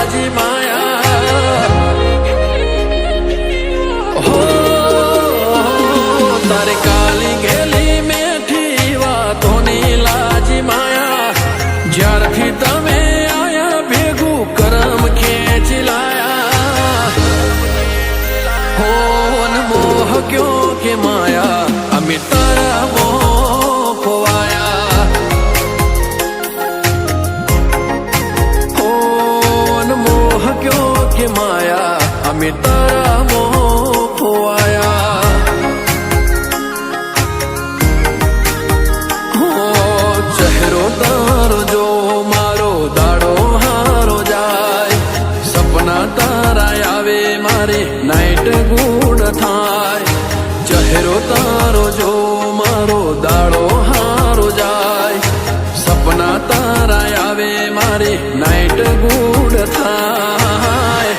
લાજી માયા હો તારે કાલી ગેલી મેઠી વાતોની લાજી માયા જ્યારથી તમે આયા ભેગું કરમ ખેંચી લાયા હો મોહ ક્યો કે માયા અમે તારા મોહ ખોવાયા હો મોહ ક્યો કે માયા અમે તારા મોહ ખોવાયા હો ચહેરો તારો જો મારો દાડો હારો જાય સપના તારા આવે મારે નાઈટ ગુડ થાય ચહેરો તારો જો મારો દાડો હારો જાય સપના તારા આવે મારે નાઈટ ગુડ થાય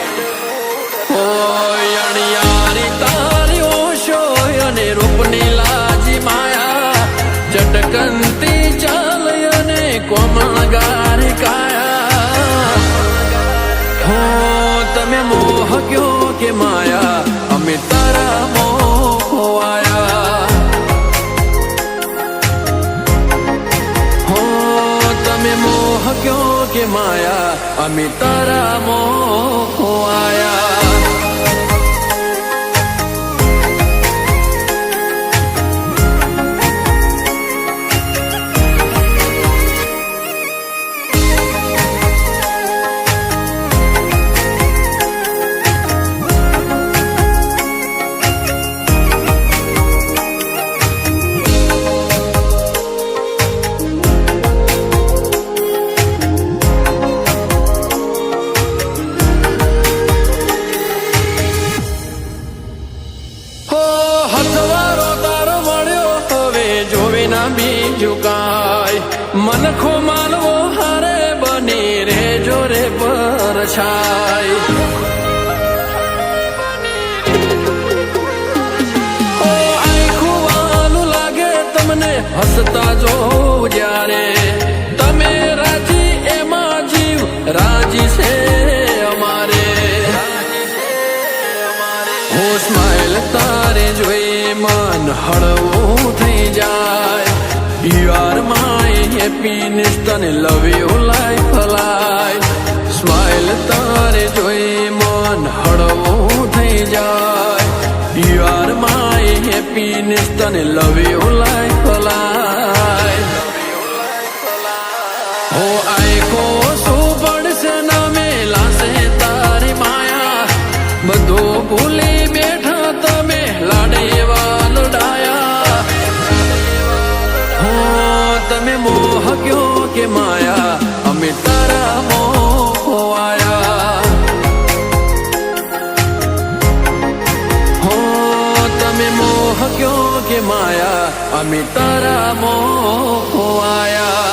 ઓય અણિયારી તારી ઓશો અને રૂપની લાજી માયા ચટકનતી ચાલ અને કોમળ ગારી કાયા હો તમે મોહ ક્યો કે માયા અમે તારા મોહ ખોવાયા હો તમે મોહ ક્યો કે માયા અમે તારા મોહ ખોવાયા બીજું કાય મનખો માનવો હારે બની રે જોરે પરછાય ઓ આખું વાલું લાગે તમને હસતા જો જ્યારે તમે રાજી એમાં જીવ રાજી છે અમારે હો સ્માઈલ તારે જોઈ મન હળવું થઈ જાય You are my happiness તને love you life alive Smile તારે જોઈ મન હળવું થઈ જાય You are my happiness તને love you life alive હો આખો શું પડશે ના મેલાશે તારી માયા બધું ભૂલી બેઠા તમે લાડે વાલડાયા તમે મોહ ક્યો કે માયા અમે તારા મોહ ખોવાયા હો તમે મોહ ક્યો કે માયા અમે તારા મોહ ખોવાયા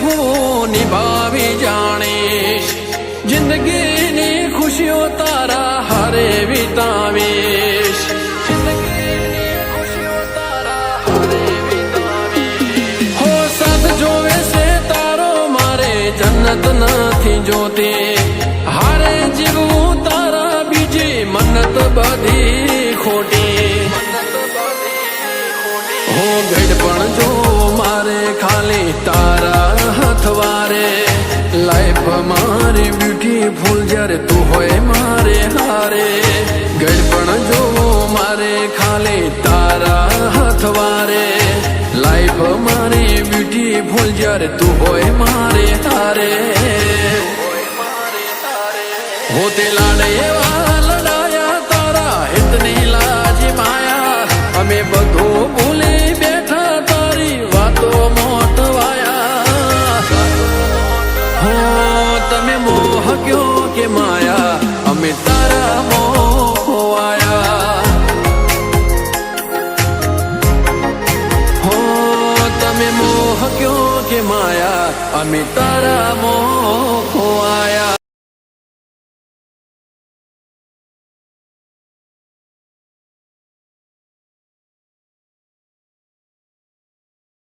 હું નિભાવી જાણીશ જિંદગીની ખુશીઓ તારા હારે વિતાવીશ હો સાથ જોવે છે તારો મારે જન્નત નથી જોતી હારે જીવવું તારા બીજી મન્નત બધી ખોટી હો ગઢપણ જો મારે ખાલી તારા હથવારે લાઈફ મારી બ્યુટીફુલ જ્યારે તું હોય મારે હારે ગઢપણ જો મારે ખાલી તારા હથવારે લાઈફ મારી બ્યુટીફુલ જ્યારે તું હોય મારે હારે હોતે લાડે એવા લડાયા તારા હિતની લાજી માયા અમે બધું ભૂલી બેઠા તારી વાતો મોટવાયા હો અમે તારા મોં ખોવાયા.